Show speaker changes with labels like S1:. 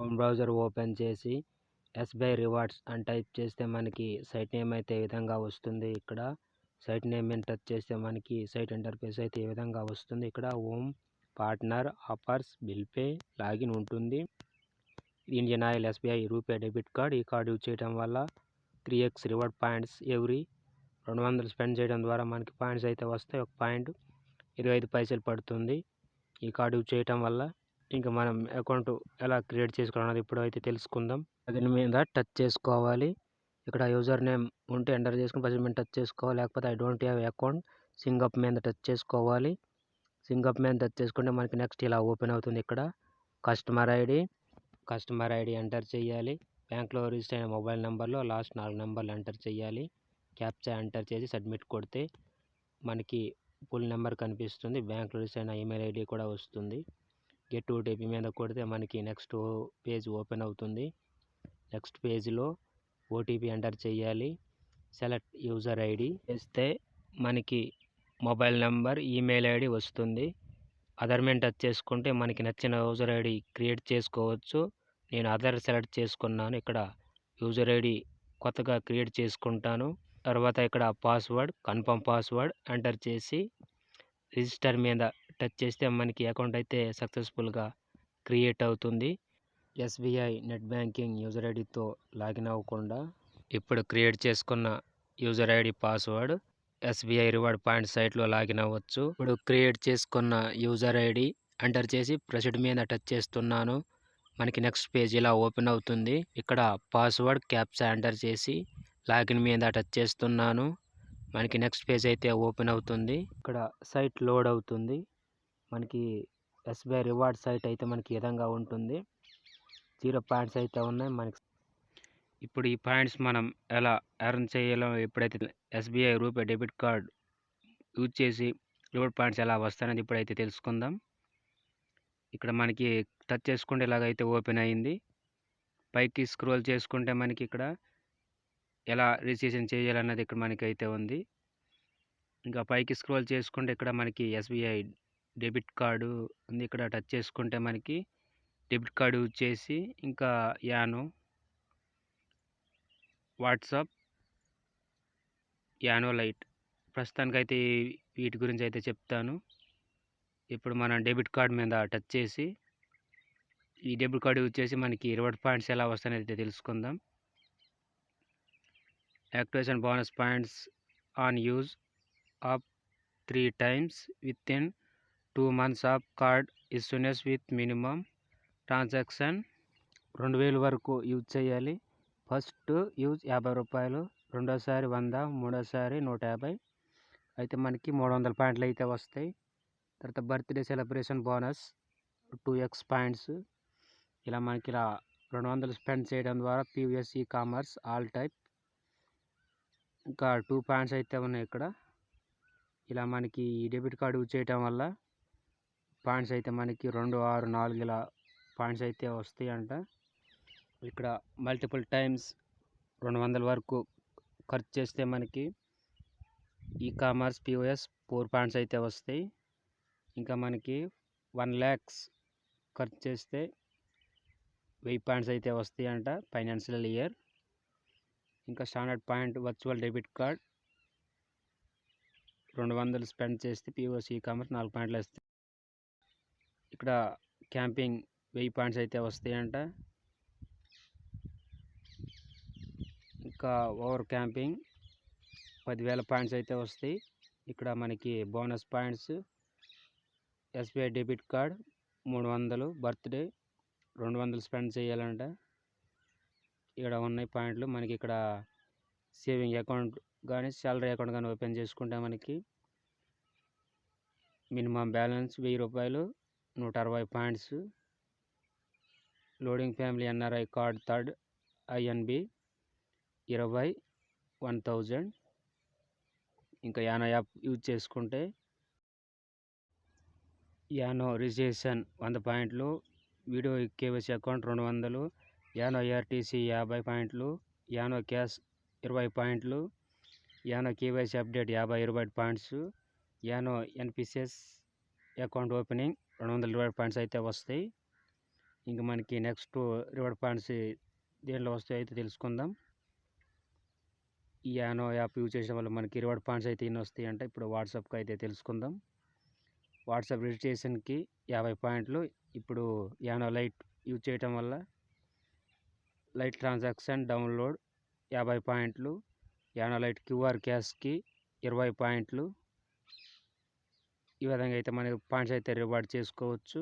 S1: Home browser open చేసి SBI rewards అని type చేస్తే మనకి సైట్ నేమ్ అయితే ఈ విధంగా వస్తుంది. ఇక్కడ సైట్ నేమ్ మీద టచ్ చేస్తే మనకి సైట్ ఇంటర్ఫేస్ అయితే ఈ విధంగా వస్తుంది. ఇక్కడ home, partner, offers, bill pay, login ఉంటుంది. Indian Oil SBI RuPay debit card. ఈ కార్డు యూజ్ చేయడం వల్ల 3x reward points every 200 spend చేయడం ద్వారా మనకి పాయింట్స్ అయితే వస్తాయి. ఒక పాయింట్ 25 పైసలు పడుతుంది ఈ కార్డు యూజ్ చేయటం వల్ల. ఇంకా మనం అకౌంట్ ఎలా క్రియేట్ చేసుకోవాలన్నది ఇప్పుడు అయితే తెలుసుకుందాం. దీని మీద టచ్ చేసుకోవాలి. ఇక్కడ యూజర్ నేమ్ ఉంటే ఎంటర్ చేసుకుని ఫస్ట్ మీద టచ్ చేసుకోవాలి. లేకపోతే ఐ డోంట్ హ్యావ్ అకౌంట్ సింగప్ మీద టచ్ చేసుకోవాలి. సింగప్ మీద టచ్ చేసుకుంటే మనకి నెక్స్ట్ ఇలా ఓపెన్ అవుతుంది. ఇక్కడ కస్టమర్ ఐడి ఎంటర్ చేయాలి. బ్యాంక్లో రిజిస్టర్ అయిన మొబైల్ నెంబర్లో లాస్ట్ 4 నెంబర్లు ఎంటర్ చేయాలి. క్యాప్చా ఎంటర్ చేసి సబ్మిట్ కొడితే మనకి ఫుల్ నెంబర్ కనిపిస్తుంది. బ్యాంక్లో రిజిస్టర్ అయిన ఈమెయిల్ ఐడి కూడా వస్తుంది. గెట్ ఓటీపీ మీద కొడితే మనకి నెక్స్ట్ పేజ్ ఓపెన్ అవుతుంది. నెక్స్ట్ పేజ్లో ఓటీపీ ఎంటర్ చేయాలి. సెలెక్ట్ యూజర్ ఐడి చేస్తే మనకి మొబైల్ నెంబర్, ఈమెయిల్ ఐడి వస్తుంది. అదర్ మీద టచ్ చేసుకుంటే మనకి నచ్చిన యూజర్ ఐడి క్రియేట్ చేసుకోవచ్చు. నేను అదర్ సెలెక్ట్ చేసుకున్నాను. ఇక్కడ యూజర్ ఐడి కొత్తగా క్రియేట్ చేసుకుంటాను. తర్వాత ఇక్కడ పాస్వర్డ్, కన్ఫర్మ్ పాస్వర్డ్ ఎంటర్ చేసి రిజిస్టర్ మీద టచ్ చేస్తే మనకి అకౌంట్ అయితే సక్సెస్ఫుల్గా క్రియేట్ అవుతుంది. ఎస్బీఐ నెట్ బ్యాంకింగ్ యూజర్ ఐడితో లాగిన్ అవ్వకుండా ఇప్పుడు క్రియేట్ చేసుకున్న user ID, password SBI reward point సైట్లో లాగిన్ అవ్వచ్చు. ఇప్పుడు క్రియేట్ చేసుకున్న యూజర్ ఐడి ఎంటర్ చేసి ప్రొసీడ్ మీద టచ్ చేస్తున్నాను. మనకి నెక్స్ట్ పేజ్ ఇలా ఓపెన్ అవుతుంది. ఇక్కడ పాస్వర్డ్, క్యాప్చా ఎంటర్ చేసి లాగిన్ మీద టచ్ చేస్తున్నాను. మనకి నెక్స్ట్ పేజ్ అయితే ఓపెన్ అవుతుంది. ఇక్కడ సైట్ లోడ్ అవుతుంది. మనకి ఎస్బీఐ రివార్డ్ సైట్ అయితే మనకి ఈ విధంగా ఉంటుంది. 0 పాయింట్స్ అయితే ఉన్నాయి మనకి. ఇప్పుడు ఈ పాయింట్స్ మనం ఎలా ఎర్న్ చేయాలో, ఎప్పుడైతే SBI RuPay debit card use చేసి రివార్డ్ పాయింట్స్ ఎలా వస్తాయనేది ఇప్పుడైతే తెలుసుకుందాం. ఇక్కడ మనకి టచ్ చేసుకుంటే ఇలాగైతే ఓపెన్ అయింది. పైకి స్క్రోల్ చేసుకుంటే మనకి ఇక్కడ ఎలా రిజిస్ట్రేషన్ చేయాలన్నది ఇక్కడ మనకైతే ఉంది. ఇంకా పైకి స్క్రోల్ చేసుకుంటే ఇక్కడ మనకి ఎస్బీఐ డెబిట్ కార్డు ఉంది. ఇక్కడ టచ్ చేసుకుంటే మనకి డెబిట్ కార్డు యూజ్ చేసి ఇంకా యానో, వాట్సాప్, యానో లైట్ ప్రస్తుతానికైతే వీటి గురించి అయితే చెప్తాను. ఇప్పుడు మనం డెబిట్ కార్డ్ మీద టచ్ చేసి ఈ డెబిట్ కార్డు యూజ్ చేసి మనకి రివార్డ్ పాయింట్స్ ఎలా వస్తాయని అయితే తెలుసుకుందాం. Activation bonus points on use of 3 times within 2 months of card issuance with minimum transaction 2000 వరకు యూజ్ చేయాలి. ఫస్ట్ యూజ్ 50 రూపాయలు, రెండోసారి 100, మూడోసారి 150. అయితే మనకి 300 పాయింట్లు అయితే వస్తాయి. తర్వాత birthday celebration bonus 2x points. ఇలా మనకి ఇలా 200 స్పెండ్ చేయడం ద్వారా PVS e commerce all type ఇంకా 2 పాయింట్స్ అయితే ఉన్నాయి ఇక్కడ. ఇలా మనకి ఈ డెబిట్ కార్డు యూజ్ చేయటం వల్ల పాయింట్స్ అయితే మనకి 2, 6, 4 ఇలా పాయింట్స్ అయితే వస్తాయి అంట. ఇక్కడ మల్టిపుల్ టైమ్స్ 200 వరకు ఖర్చు చేస్తే మనకి ఈ కామర్స్ పీఓఎస్ 4 పాయింట్స్ అయితే వస్తాయి. ఇంకా మనకి 1 lakhs ఖర్చు చేస్తే 1000 పాయింట్స్ అయితే వస్తాయి అంట ఫైనాన్షియల్ ఇయర్. ఇంకా standard point virtual debit card 200 spend చేస్తే పీఓఎస్ ఈ కామర్స్ 4 పాయింట్లు వస్తాయి. ఇక్కడ క్యాంపింగ్ 1000 పాయింట్స్ అయితే వస్తాయంట. ఇంకా ఓవర్ క్యాంపింగ్ 10,000 పాయింట్స్ అయితే వస్తాయి. ఇక్కడ మనకి bonus points SBI debit card 300, birthday 200 spend చేయాలంట. ఇక్కడ ఉన్నాయి పాయింట్లు. మనకి ఇక్కడ సేవింగ్ అకౌంట్ కానీ శాలరీ అకౌంట్ కానీ ఓపెన్ చేసుకుంటే మనకి మినిమం బ్యాలెన్స్ 1000 రూపాయలు, 160 points. Loading family NRI card third INB 20, 1000. ఇంకా యానో యాప్ యూజ్ చేసుకుంటే యానో రిజిస్ట్రేషన్ 100 పాయింట్లు, video KYC account 200, YONO ARTC 50 పాయింట్లు, యానో క్యాష్ 20 పాయింట్లు, YONO KYC update 50 points, YONO NPCS account opening 220 points అయితే వస్తాయి. ఇంక మనకి నెక్స్ట్ రివార్డ్ పాయింట్స్ దేంట్లో వస్తాయో అయితే తెలుసుకుందాం. ఈ యానో యాప్ యూజ్ చేసే వల్ల మనకి రివార్డ్ పాయింట్స్ అయితే ఎన్ని వస్తాయి అంటే ఇప్పుడు వాట్సాప్కి అయితే తెలుసుకుందాం. వాట్సాప్ రిజిస్ట్రేషన్కి 50 పాయింట్లు. ఇప్పుడు యానో లైట్ యూజ్ చేయటం వల్ల లైట్ ట్రాన్సాక్షన్ డౌన్లోడ్ 50 పాయింట్లు. యానో లైట్ క్యూఆర్ క్యాష్కి 20 పాయింట్లు. ఈ విధంగా అయితే మనకి పాయింట్స్ అయితే రివార్డ్ చేసుకోవచ్చు.